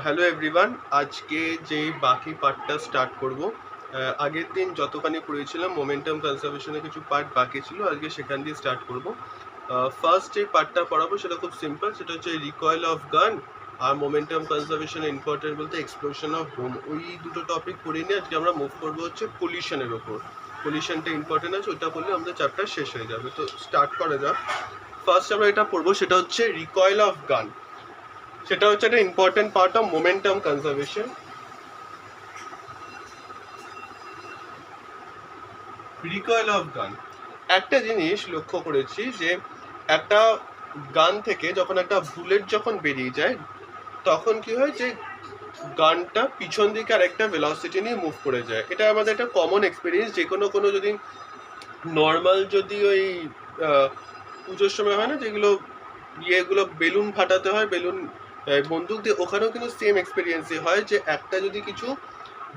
Hello everyone, আজকে যেই বাকি পার্টটা স্টার্ট করব। আগের দিন যতখানি পড়েছিলাম মোমেন্টাম কনজারভেশনের কিছু পার্ট বাকি ছিল, আজকে সেখান দিয়ে স্টার্ট করব। ফার্স্ট যে পার্টটা পড়াবো সেটা খুব সিম্পল, সেটা হচ্ছে রিকয়েল অফ গান আর মোমেন্টাম কনজারভেশনের ইম্পর্টেন্ট বলতে এক্সপ্লোশন অফ বোম। ওই দুটো টপিক পড়ে নিয়ে আজকে আমরা মুভ করবো হচ্ছে পলিউশনের ওপর। পলিউশনটা ইম্পর্টেন্ট আছে, ওইটা পড়লে আমাদের চ্যাপ্টার শেষ হয়ে যাবে। তো স্টার্ট করা যাক। ফার্স্ট আমরা এটা পড়বো, সেটা হচ্ছে রিকয়েল অফ গান। সেটা হচ্ছে একটা important part of momentum conservation. Recoil of গান, একটা জিনিস লক্ষ্য করেছি যে একটা গান থেকে যখন একটা বুলেট যখন বেরিয়ে যায় তখন কি হয় যে গানটা পিছন দিকে আর একটা ভেলোসিটি নিয়ে মুভ করে যায়। এটা আমাদের একটা কমন এক্সপিরিয়েন্স। যে কোনো যদি নর্মাল যদি ওই পুজোর সময় হয় না যেগুলো ইয়েগুলো বেলুন ফাটাতে হয়, বেলুন বন্দুক দিয়ে, ওখানেও কিন্তু সেম এক্সপিরিয়েন্সই হয় যে একটা যদি কিছু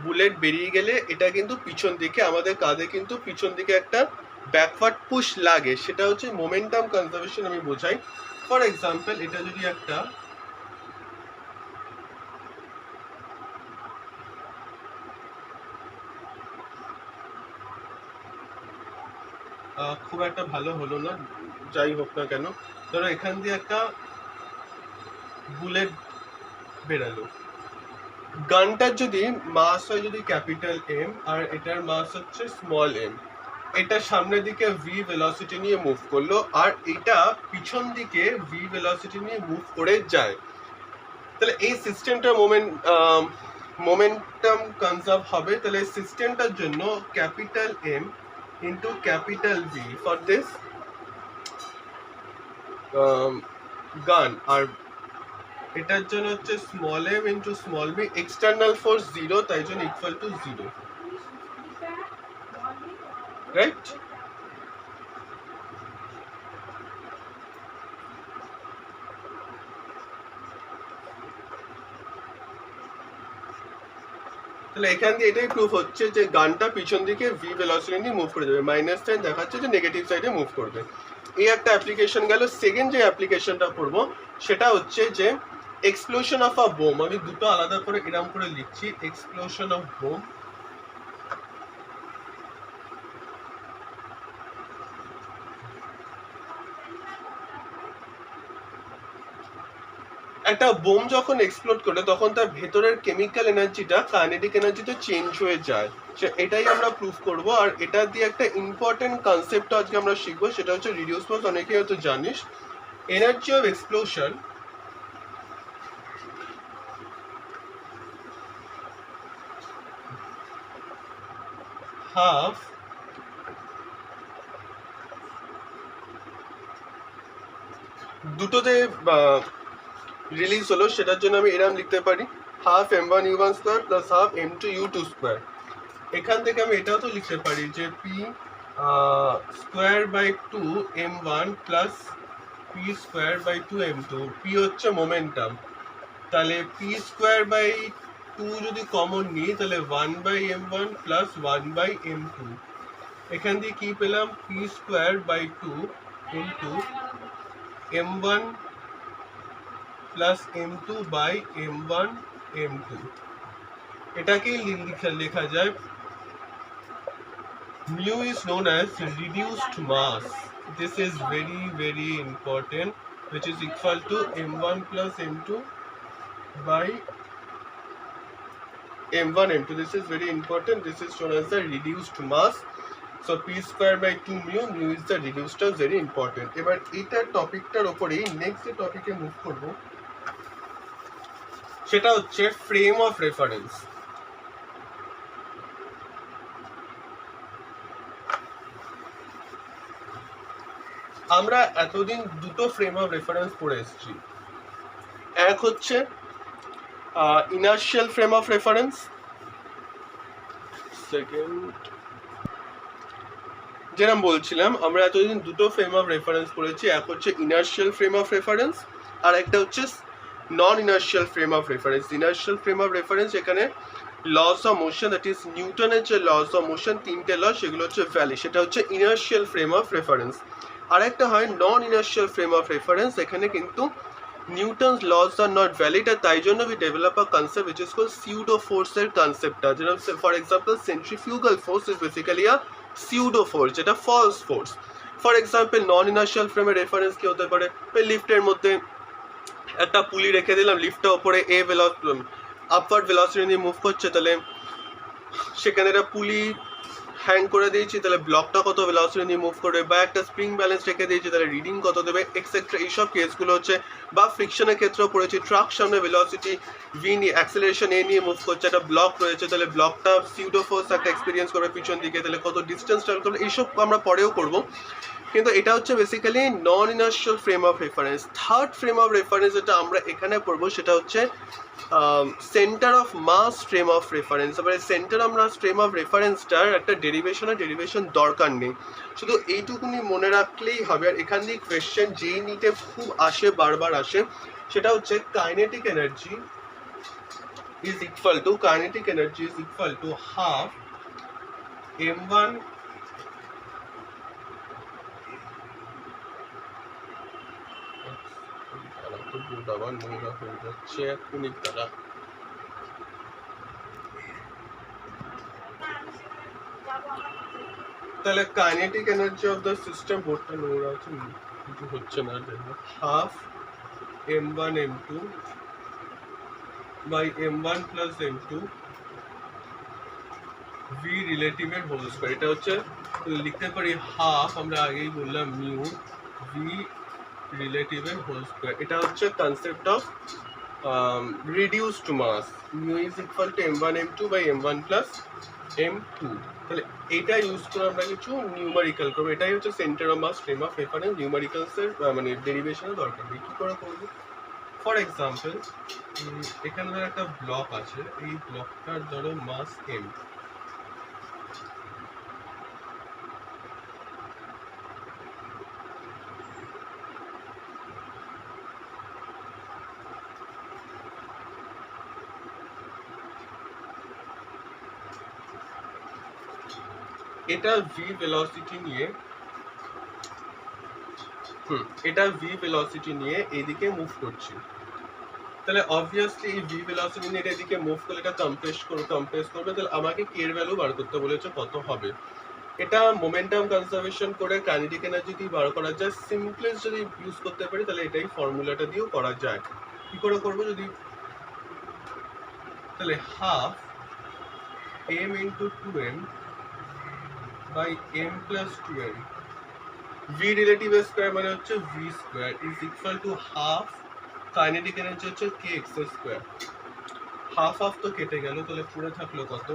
বুলেট বেরিয়ে গেলে এটা কিন্তু পিছন দিকে আমাদের কাঁধে কিন্তু পিছন দিকে একটা ব্যাকওয়ার্ড পুশ লাগে। সেটা হচ্ছে মোমেন্টাম কনজারভেশন আমি বোঝাই। ফর এক্সাম্পল, এটা যদি একটা খুব একটা ভালো হলো না, যাই হোক না কেন, ধরো এখান দিয়ে একটা বুলেট বেরালো, গানটার যদি মাস হয় যদি ক্যাপিটাল এম আর এটার মাস হচ্ছে স্মল এম, এটা সামনের দিকে ভি ভেলোসিটি নিয়ে মুভ করলো আর এটা পিছন দিকে ভি ভেলোসিটি নিয়ে মুভ করে যায়। তাহলে এই সিস্টেমটার মোমেন্টাম কনজার্ভ হবে। তাহলে এই সিস্টেমটার জন্য capital M into capital V for this gun, আর এটার জন্য হচ্ছে small M into small B. External force zero, তাই জন্য ইকুয়াল টু জিরো, রাইট? তাহলে এখান দিয়ে এটাই প্রুফ হচ্ছে যে গানটা পিছন দিকে ভি ভেলোসিটি নিয়ে মুভ করে যাবে, মাইনাস সাইন দেখাচ্ছে যে নেগেটিভ সাইডে মুভ করবে। এই একটা অ্যাপ্লিকেশন গেল। সেকেন্ড যে অ্যাপ্লিকেশনটা পড়বো সেটা হচ্ছে যে এক্সপ্লোশন অফ আ বোম। আমি দুটো আলাদা করে এরম করে লিখছি, এক্সপ্লোশন অফ বোম। একটা বোম যখন এক্সপ্লোড করে তখন তার ভেতরের কেমিক্যাল এনার্জিটা কাইনেটিক এনার্জিতে চেঞ্জ হয়ে যায়। এটাই আমরা প্রুফ করব। আর এটা দিয়ে একটা ইম্পর্টেন্ট কনসেপ্ট আজকে আমরা শিখবো, সেটা হচ্ছে রিডিউস ফোর্স। অনেকেই হয়তো জানিস, এনার্জি অফ এক্সপ্লোশন হাফ দুটোতে রিলিজ হলো, সেটার জন্য আমি এরম লিখতে পারি, half m1 u1 square plus half m2 u2 square. এখান থেকে আমি এটাও তো লিখতে পারি যে P square by 2 m1 plus P square by 2 m2। P হচ্ছে মোমেন্টাম, তাহলে পি স্কোয়ার বাই 2 যদি কমন নিই তাহলে 1 by m1 plus 1 by m2। এখান দিয়ে কি পেলাম, P square by 2 into m1 plus m2 by m1 m2। এটাকেই লেখা যায় mu is known as reduced mass. This is very very important, which is equal to m1 plus m2 by m1 m2. This is very important. This is known as the reduced mass. So p square by 2 mu is the reduced term, very important. এবার এইটার টপিকটার উপরেই next যে টপিকে move করব সেটা হচ্ছে frame of reference. আমরা এতদিন দুটো ফ্রেম অফ রেফারেন্স পড়ে এসেছি। এক হচ্ছে inertial frame of reference, second যেরকম বলছিলাম আমরা এতদিন দুটো ফ্রেম অফ রেফারেন্স পড়েছি। এক হচ্ছে ইনার্শিয়াল ফ্রেম অফ রেফারেন্স আর একটা হচ্ছে non inertial frame of reference. Inertial frame of reference এখানে laws of motion, that is নিউটনের যে লস অফ মোশন তিনটে লস, সেগুলো হচ্ছে ভ্যালি, সেটা হচ্ছে ইনার্শিয়াল ফ্রেম অফ রেফারেন্স। আর একটা হয় non inertial frame of reference, এখানে কিন্তু Newton's laws are not valid, আর তাই জন্য we develop a concept which is called pseudo force এর কনসেপ্টটা, যেরকম for example centrifugal force is basically a pseudo force, যেটা false force. For example non inertial ফ্রেমের রেফারেন্স কি হতে পারে, লিফটের মধ্যে একটা পুলি রেখে দিলাম, লিফটটা ওপরে আপওয়ার্ড ভেলোসিটি নিয়ে মুভ করছে, তাহলে সেখানে একটা পুলি হ্যাং করে দিয়েছি, তাহলে ব্লকটা কত ভেলোসিটি নিয়ে মুভ করবে, বা একটা স্প্রিং ব্যালেন্স রেখে দিয়েছি, তাহলে রিডিং কত দেবে, এক্সেট্রা। এইসব কেসগুলো হচ্ছে, বা ফ্রিকশনের ক্ষেত্রেও পড়েছি, ট্রাক সামনে ভেলোসিটি ভি নিয়ে অ্যাক্সেলারেশন এ নিয়ে মুভ করছে, একটা ব্লক রয়েছে, তাহলে ব্লকটা সিউডো ফোর্স একটা এক্সপিরিয়েন্স করবে পিছন দিকে, তাহলে কত ডিস্টেন্স ট্রাভেল করবে, এইসব আমরা পরেও করবো। কিন্তু এটা হচ্ছে basically non inertial frame of reference. Third frame of reference যেটা আমরা এখানে পড়বো সেটা হচ্ছে centre of mass frame of reference. এবারে centre of mass frame of রেফারেন্সটার একটা ডেরিভেশন দরকার নেই, শুধু এইটুকুনি মনে রাখলেই হবে। আর এখান দিয়ে কোয়েশ্চেন যেই নিতে খুব আসে, বারবার আসে, সেটা হচ্ছে kinetic energy is equal to half m1 আবার নোংরা হয়ে যাচ্ছে এক্ষুনি তারা। তাহলে kinetic energy of the system, বোর্ডটা নোংরা আছে, কিছু হচ্ছে না, half m1 m2 by m1 plus m2 v রিলেটিভের হোল স্কয়ার। এটা হচ্ছে লিখতে পারি হাফ, আমরা আগেই বললাম মিউ v রিলেটিভের হোল স্কয়ার। এটা হচ্ছে concept of reduced mass, mu is equal to m1 m2 by m1 plus m2। তাহলে এটা ইউজ করে আমরা কিছু নিউমারিক্যাল করবো। এটাই হচ্ছে centre of mass frame of reference. নিউমারিক্যালসের মানে ডেরিভেশনের দরকার নেই। কী করে করবো? ফর এক্সাম্পল এখানে ধরো একটা ব্লক আছে, এই ব্লকটার ধরো মাস m, এটা v ভেলোসিটি নিয়ে এইদিকে মুভ করছি, তাহলে অবভিয়াসলি এই v ভেলোসিটি নিয়ে এদিকে মুভ করলে এটা কম্প্রেস করবে, তাহলে আমাকে k এর ভ্যালু বার করতে বলেছে, কত হবে। এটা মোমেন্টাম কনজারভেশন করে কাইনেটিক এনার্জি দিয়ে বার করা যায়। সিম্পলেস্ট যদি ইউজ করতে পারি তাহলে এটাই ফর্মুলাটা দিয়েও করা যায়। কি করে করবো? যদি তাহলে half m into 2m by m plus 2m, v relative square মানে হচ্ছে v square is equal to half kinetic energy হচ্ছে k x square. Half half তো কেটে গেল, তাহলে পুরো থাকলো কত,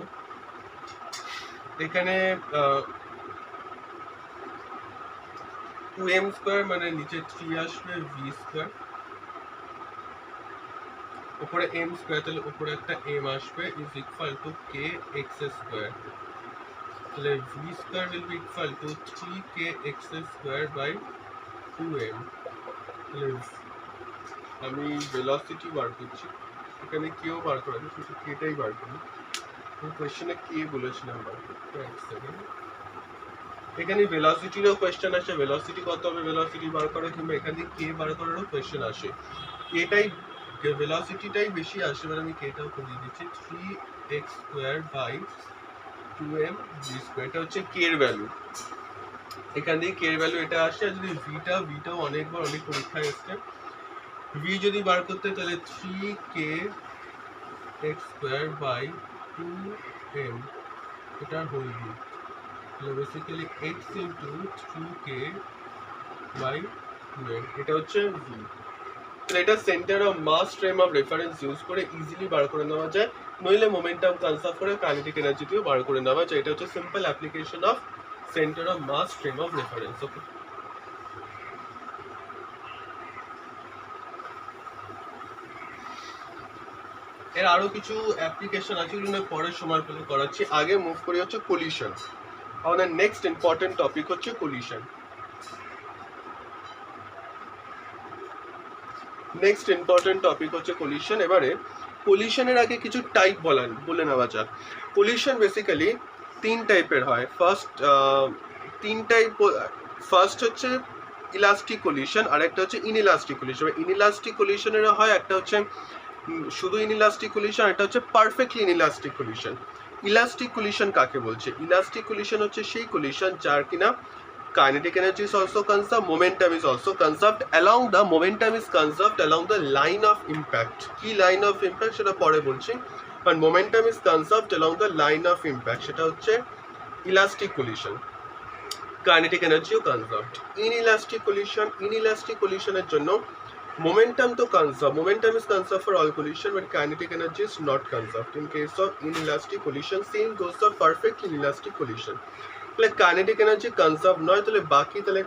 এখানে 2m স্কোয়ার মানে নিচে 3 আসবে, v স্কোয়ার উপরে m স্কোয়ার, তাহলে উপরে একটা m আসবে, is equal to k x square. তাহলে v square will be equal to 3k x square by 2m। তাহলে আমি ভেলোসিটি বার করছি, এখানে কেও বার করা যায়, শুধু কেটাই বার করি। কোয়েশ্চেনে কে বলেছিলাম বার করতে, এক সেকেন্ড। এখানে ভেলোসিটিরও কোয়েশ্চেন আসে, ভেলোসিটি কত হবে ভেলোসিটি বার করা, কিংবা এখান থেকে কে বার করারও কোয়েশ্চেন আসে। এটাই ভেলোসিটিটাই বেশি আসে, মানে আমি কেটাও করে দিচ্ছি, 3x square by 2m v square. এটা হচ্ছে কে এর ভ্যালু, এখান থেকে কে এর ভ্যালু এটা আসে। আর যদি ভিটাও অনেকবার অনেক পরীক্ষায় এসছে, ভি যদি বার করতে তাহলে 3k x square by 2m, এটা হোল ভি, তাহলে basically x into 3k by 2m, এটা হচ্ছে ভি। তাহলে এটা centre of mass frame of reference use করে ইজিলি বার করে নেওয়া যায়, নইলে মোমেন্টাম কনসার্ভ করে কাইনেটিক এনার্জি দিয়েও বার করে নেওয়া যায়। এটা হচ্ছে simple application of centre of mass frame of reference. Okay, এর আরো কিছু অ্যাপ্লিকেশন আছে, যেগুলো পরের সময় পেলে করাচ্ছি। আগে মুভ করি হচ্ছে কোলিশন। আমাদের নেক্সট ইম্পর্টেন্ট টপিক হচ্ছে কোলিশন। এবারে কোলিশনের আগে কিছু টাইপ বলে নেওয়া যাক। কোলিশন বেসিক্যালি 3 টাইপের হয়। ফার্স্ট হচ্ছে ইলাস্টিক কলিশন আর একটা হচ্ছে ইনইলাস্টিক কলিশন। ইনইলাস্টিক কলিশনের হয় একটা হচ্ছে শুধু ইনইলাস্টিক কলিশন, একটা হচ্ছে perfectly inelastic collision. Elastic collision কাকে বলছে? ইলাস্টিক কলিশন হচ্ছে সেই কলিশন যার কিনা kinetic energy is also conserved, momentum is also conserved along the momentum is conserved along the line of impact. কি line of impact সেটা পরে বলছি, but momentum is conserved along the line of impact, সেটা হচ্ছে elastic collision. Kinetic energy ও conserved. Inelastic collision এর জন্য momentum তো conserved, momentum is conserved for all collision, but kinetic energy is not conserved. In case of inelastic collision, same goes for perfect inelastic collision. তাহলে kinetic energy conserve নয়, তাহলে বাকি তাহলে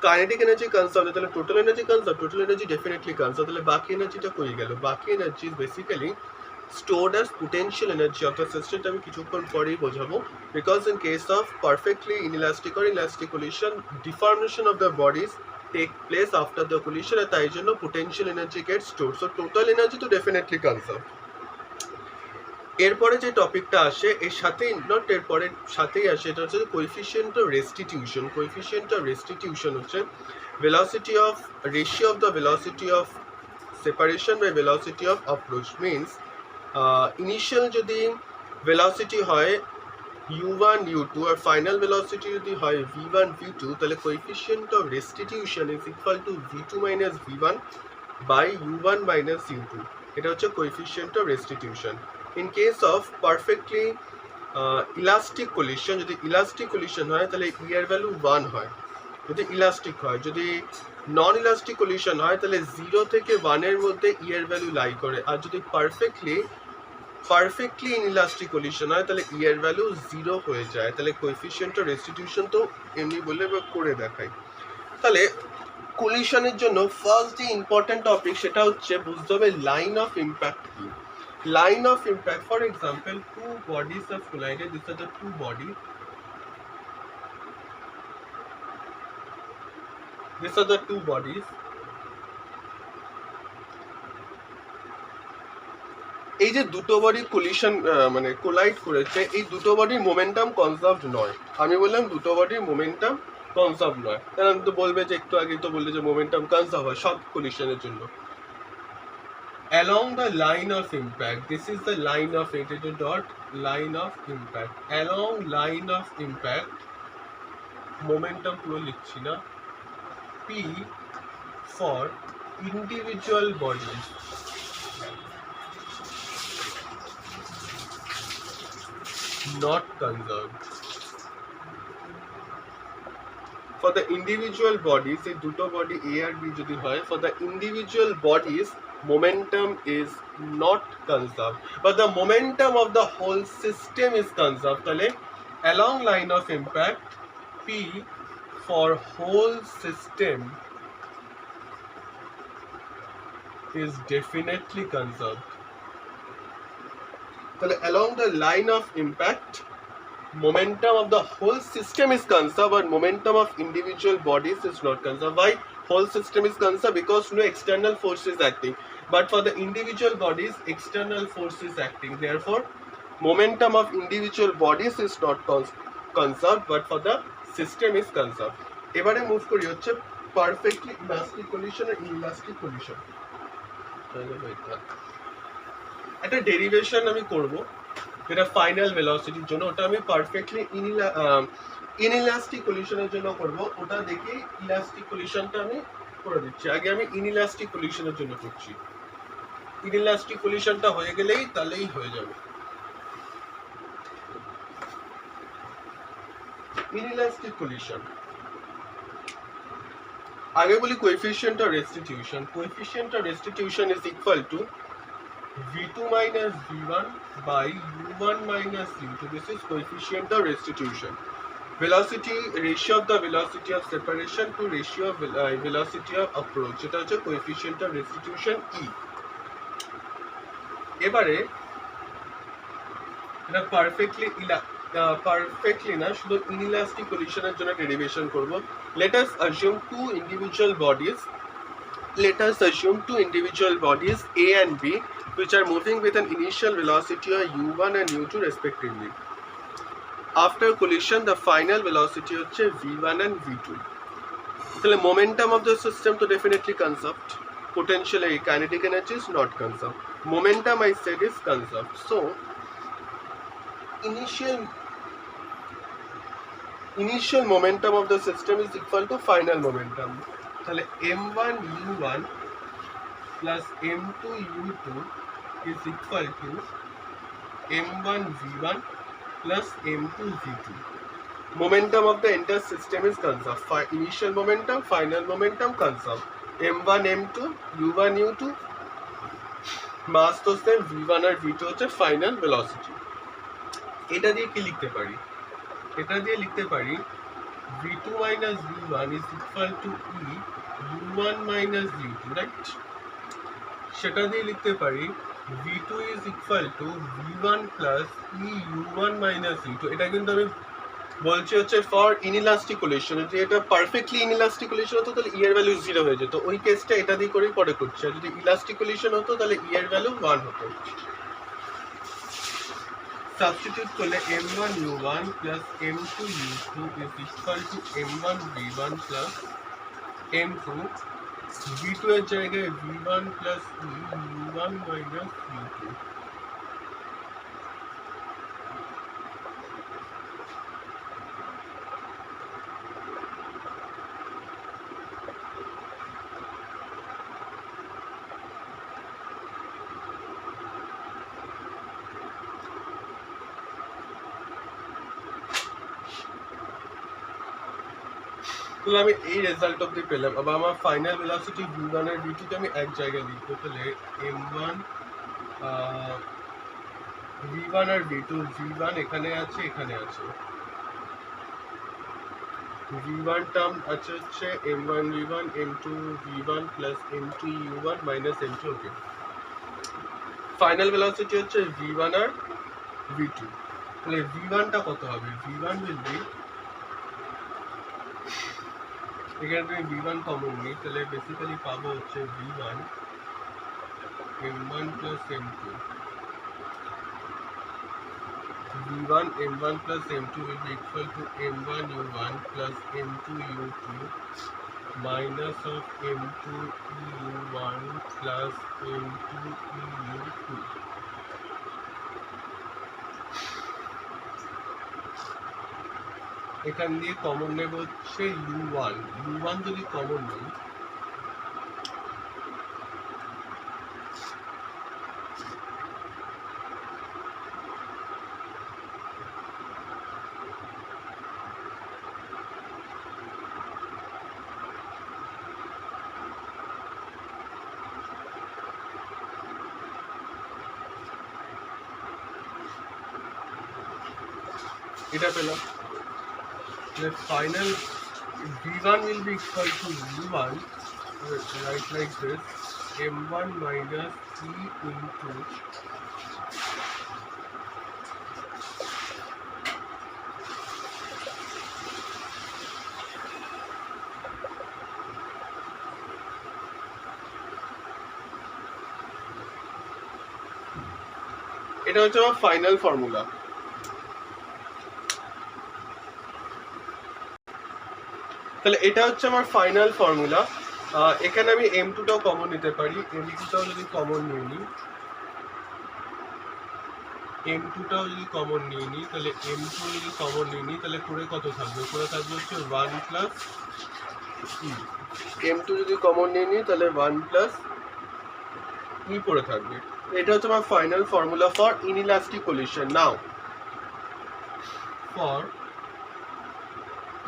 kinetic energy conserve নয়, তাহলে total energy conserve, total energy definitely conserve, তাহলে বাকি এনার্জিটা কই গেল? বাকি energy is basically stored as potential energy of the system. আমি কিছুক্ষণ পরেই বোঝাবো, because in case of perfectly inelastic or elastic collision, deformation of the bodies take place after the collision, আর তাই জন্য potential energy gets stored, so total energy তো definitely conserved. এরপরে যে টপিকটা আসে এর সাথেই নট এরপরে সাথেই আসে, এটা হচ্ছে coefficient of restitution. Coefficient of restitution হচ্ছে velocity of ratio of the velocity of separation by velocity of approach. Means initial যদি ভেলোসিটি হয় u1 u2 আর ফাইনাল ভেলোসিটি যদি হয় v1 v2, তাহলে coefficient of restitution is equal to v2 minus v1 by u1 minus u2। এটা হচ্ছে coefficient of restitution. In case of perfectly elastic collision, যদি elastic collision হয় তাহলে E এর value 1 হয় যদি ইলাস্টিক হয়, যদি নন ইলাস্টিক কলিশন হয় তাহলে 0 থেকে 1 এর মধ্যে E এর ভ্যালু লাই করে, আর যদি পারফেক্টলি ইনইলাস্টিক কলিশন হয় তাহলে E এর ভ্যালু 0 হয়ে যায়। তাহলে কোএফিসিয়েন্ট অফ রেস্টিটিউশন তো এমনি বলে বা করে দেখাই। তাহলে কলিশনের জন্য ফার্স্ট যে ইম্পর্টেন্ট টপিক সেটা হচ্ছে বুঝতে হবে লাইন অফ ইম্প্যাক্ট কি। Line of impact, for example, two bodies have collided. These are the two bodies. These are the two bodies. এই যে দুটো বডি কলিশন মানে কোলাইড করেছে, এই দুটো বডির মোমেন্টাম কনজার্ভড নয়। আমি বললাম দুটো বডির মোমেন্টাম কনজার্ভ নয়, কারণ তো বলবে যে একটু আগে তো বললে যে মোমেন্টাম কনজার্ভ হয় সব কলিশনের জন্য। Along the line of impact, this is the line of it, it is dot line of impact. Along line of impact, momentum পুরো লিখছি না, P for individual bodies not conserved. For the individual bodies, এই দুটো body A R B যদি হয়, for the individual bodies momentum is not conserved, but the momentum of the whole system is conserved. তাহলে along line of impact, P for whole system is definitely conserved. তাহলে along the line of impact, momentum of the whole system is conserved, but momentum of individual bodies is not conserved. Why whole system is conserved? Because no external force is acting, but for the individual bodies external force is acting, therefore momentum of individual bodies is not conserved, but for the system is conserved. এবারে move করি হচ্ছে perfectly elastic collision আর inelastic collision. একটা derivation আমি করব যেটা final ভেলোসিটির জন্য, ওটা আমি পারফেক্টলি ইনইলাস্টিক কলিশনের জন্য করব, ওটা দেখে ইলাস্টিক কলিশনটা আমি করে দিচ্ছি। আগে আমি ইনইলাস্টিক কলিশনের জন্য করছি, ইনইলাস্টিক কলিশনটা হয়ে গেলেই তাহলেই হয়ে যাবে। ইনইলাস্টিক কলিশন আগে বলি coefficient of restitution. Coefficient of restitution is equal to v2 minus v1 by u1 minus u2. This is coefficient of restitution. Velocity ratio of the velocity of separation to ratio of velocity of approach, এটা হচ্ছে coefficient of restitution E। এবারে এটা perfectly না, শুধু inelastic কলিশনের জন্য derivation করব। Let us assume two individual bodies A and B which are moving with an initial velocity of u1 and u2 respectively. After collision the final velocity হচ্ছে v1 and v2. তাহলে momentum of the system তো definitely conserved, potential kinetic energy is not conserved, momentum I said is conserved. So initial momentum of the system is equal to final momentum. তাহলে m1 u1 plus m2 u2 is equal to m1 v1 plus m2 v2. Momentum of the entire system is conserved. Initial momentum, final momentum conserved. m1 m2 u1 u2 mass তো same, v1 আর v2 হচ্ছে final velocity. এটা দিয়ে কি লিখতে পারি? এটা দিয়ে লিখতে পারি v2 minus v1 is equal to e u1 minus u2, right? সেটা দিয়ে লিখতে পারি v2 is equal to v1 plus e u1 minus u2। এটা কিন্তু আমি বলছি হচ্ছে ফর ইনইলাস্টিক কোলিশন। যদি এটা পারফেক্টলি ইনইলাস্টিক কোলিশন হতো তাহলে ই এর ভ্যালু 0 হয়ে যেত, ওই কেসটা এটা দিয়ে করেই পরে করছি। আর যদি ইলাস্টিক কোলিশন হতো তাহলে ই এর ভ্যালু 1 হতো। সাবস্টিটিউট করলে m1 u1 plus m2 u2 is equal to m1 v1 plus m2 v2 এর জায়গায় v1 plus e u1 minus u2। তাহলে আমি এই রেজাল্ট অব্দি পেলাম। আবার আমার ফাইনাল ভেলোসিটি v1 আর v2 কে আমি এক জায়গায় লিখবো। তাহলে m1 v1 আর v2, v1 এখানে আছে, এখানে আছে, v1 টার্ম আছে হচ্ছে m1 v1 m2 v1 plus m2 u1 minus m2। ওকে, ফাইনাল ভেলোসিটি হচ্ছে v1 আর v2। তাহলে v1 টা কত হবে? v1 will be, এখানে তুমি v1 কমন নিই, তাহলে বেসিক্যালি পাবো হচ্ছে v1 m1 plus m2, v1 m1 plus m2 will be equal to m1 u1 plus m2 u2 minus of m2 u1 plus m2 u2। এখান দিয়ে কমন নেব হচ্ছে u1, u1 যদি কমন নিই এটা পেলাম। The final v1 will be equal to u1, right, like this, m1 minus e into এটা হচ্ছে আমার ফাইনাল ফর্মুলা। তাহলে এটা হচ্ছে আমার ফাইনাল ফর্মুলা। এখানে আমি m2 টাও কমন নিতে পারি, m2 টাও যদি কমন নিয়ে নিই, m2 টাও যদি কমন নিয়ে নিই, তাহলে m2 যদি কমন নিয়ে নিই তাহলে করে কত থাকবে? করে থাকবে হচ্ছে 1 প্লাস e। m2 যদি কমন নিয়ে নিই তাহলে 1 প্লাস e পড়ে থাকবে। এটা হচ্ছে আমার final formula for inelastic collision. Now for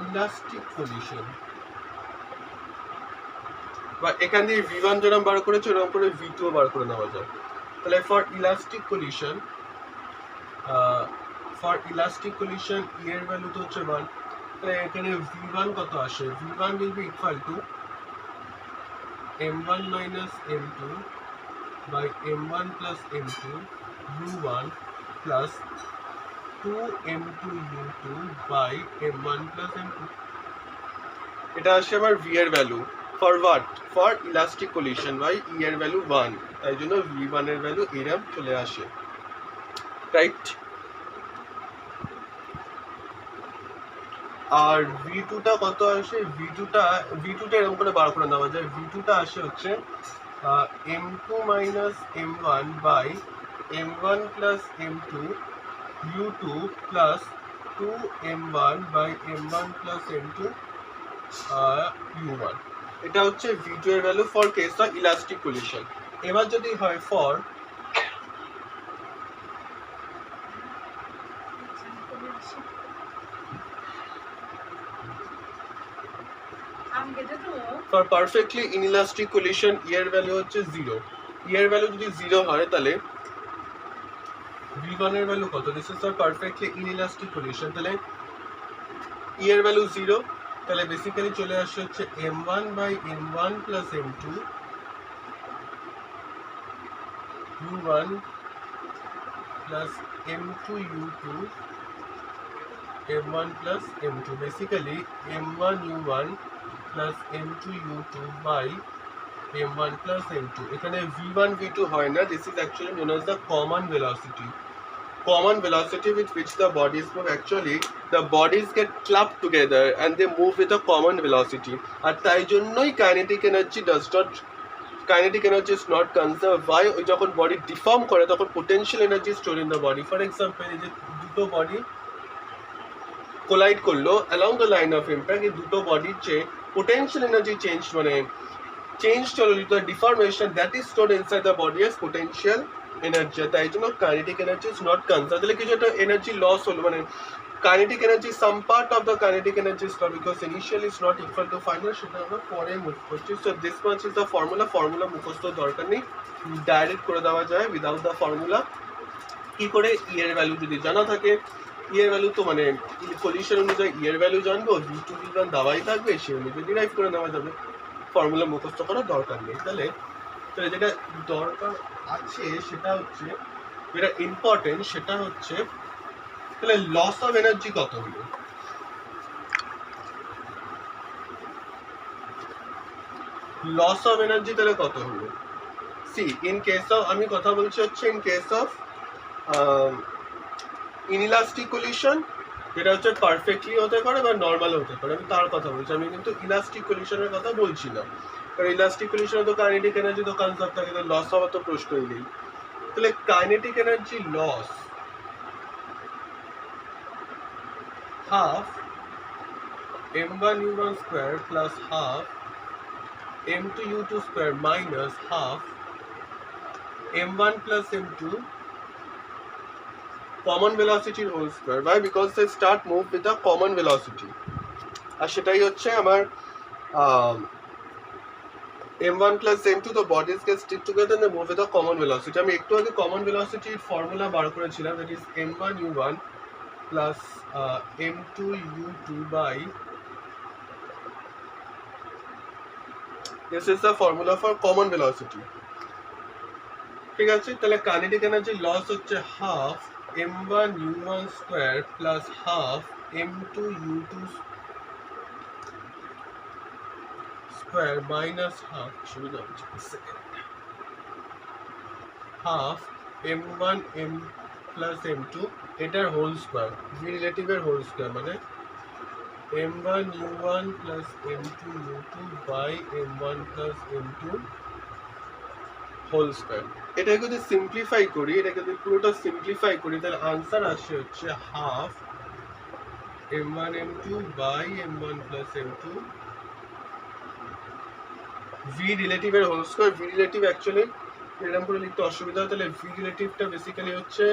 elastic collision, বা এখান দিয়ে v1 যেরকম বার করেছে ওরকম করে v2 বার করে নেওয়া যায়। তাহলে ফর ইলাস্টিক কোলিশন e এর ভ্যালু তো হচ্ছে 1। তাহলে এখানে v1 কত আসে? v1 will be equal to m1 minus m2 by m1 plus m2 u1 plus 2m2 u2 by m1 plus m2। এটা আসে আমার v এর value for what? For elastic collision by e এর ভ্যালু 1, তাই জন্য v1 এর value এরকম চলে আসে, রাইট? আর V2 টা কত আসে, V2 টা এরকম করে বার করে নেওয়া যায়। V2 টা আসে হচ্ছে M2 minus M1 by M1 plus M2 U2 plus 2M1 by M1 plus M2 U1। এটা হচ্ছে V2 এর value for case of elastic collision. এবার যদি হয় ফর পারফেক্টলি ইনইলাস্টিক কোলিশন, এর ভ্যালু হচ্ছে 0। এর ভ্যালু যদি 0 হয় তাহলে V1 এর ভ্যালু কত? This is for perfectly inelastic collision. তাহলে এর ভ্যালু 0, তাহলে বেসিক্যালি চলে আসছে হচ্ছে M1 by M1 plus M2 U1 plus M2 U2 M1 plus M2, basically M1 U1 plus M2 U2 by M1 plus M2। এখানে V1 V2 হয় না, this is actually known as the common velocity with which the bodies move। Actually the bodies get clubbed together and they move with a common velocity, আর তাই জন্যই kinetic energy is not conserved। Why? ওই যখন body deform করে তখন potential energy stored in the body। For example এই যে দুটো body collide করলো along the line of impact, এই দুটো বডির যে potential energy change হলো due to the deformation that is stored inside the body as potential energy। তাই জন্য kinetic energy is not conserved। তাহলে কিছু একটা এনার্জি লস হলো, মানে kinetic energy, some part of the kinetic energy is lost because initially is not equal to final, সেটা আমরা পরে মুভ করছি। So this much is the formula মুখস্থ দরকার নেই, ডাইরেক্ট করে দেওয়া যায় উইদাউট দ্য ফর্মুলা। কি করে? এর ভ্যালু যদি জানা থাকে, এর ভ্যালু তো মানে কোলিশন অনুযায়ী এর ভ্যালু জানবো, V2 V1 দেওয়াই থাকবে, সে অনুযায়ী ডিরাইভ করে নেওয়া যাবে, ফর্মুলা মুখস্থ করার দরকার নেই। তাহলে যেটা দরকার আছে সেটা হচ্ছে, যেটা ইম্পর্টেন্ট সেটা হচ্ছে, তাহলে লস অফ এনার্জি কত হলো? লস অফ এনার্জি তাহলে কত হলো? সি ইন কেস অফ, আমি কথা বলছি হচ্ছে in case of inelastic collision, যেটা হচ্ছে পারফেক্টলি হতে পারে বা নর্মাল হতে পারে, আমি তার কথা বলছি, আমি কিন্তু ইলাস্টিক কোলিশনের কথা বলছি না। কারণ ইলাস্টিক কোলিশনে তো কাইনেটিক এনার্জি তো কনসার্ভ থাকে, তো লস হওয়ার তো প্রশ্নই নেই। তাহলে kinetic energy loss half m1 u1 square plus half m2 u2 square minus half m1 plus m2 common velocity whole square। Why? Because they start move with a common velocity। আর সেটাই হচ্ছে আমার m1 plus m2, the bodies get stick together and they move with a common velocity। আমি একটু আগে common velocity formula বার করেছিলাম, that is m1 u1 plus m2 u2 by, this is the formula for common velocity। ঠিক আছে, তাহলে kinetic energy loss হচ্ছে half m1 u1 square plus half m2 u2 square minus half, সুবিধা হচ্ছে half m1 m plus m2 এটার whole square, V রিলেটিভের whole square, মানে m1 u1 plus m2 u2 by m1 plus m2 whole square. এটা যদি simplify করি, এটা যদি পুরোটা সিম্পলিফাই করি, তাহলে আনসার আসে হচ্ছে half m1 m2 by m1 plus m2 V রিলেটিভের whole square. V relative actually এরকম করে লিখতে অসুবিধা হয়, তাহলে ভি রিলেটিভটা বেসিক্যালি হচ্ছে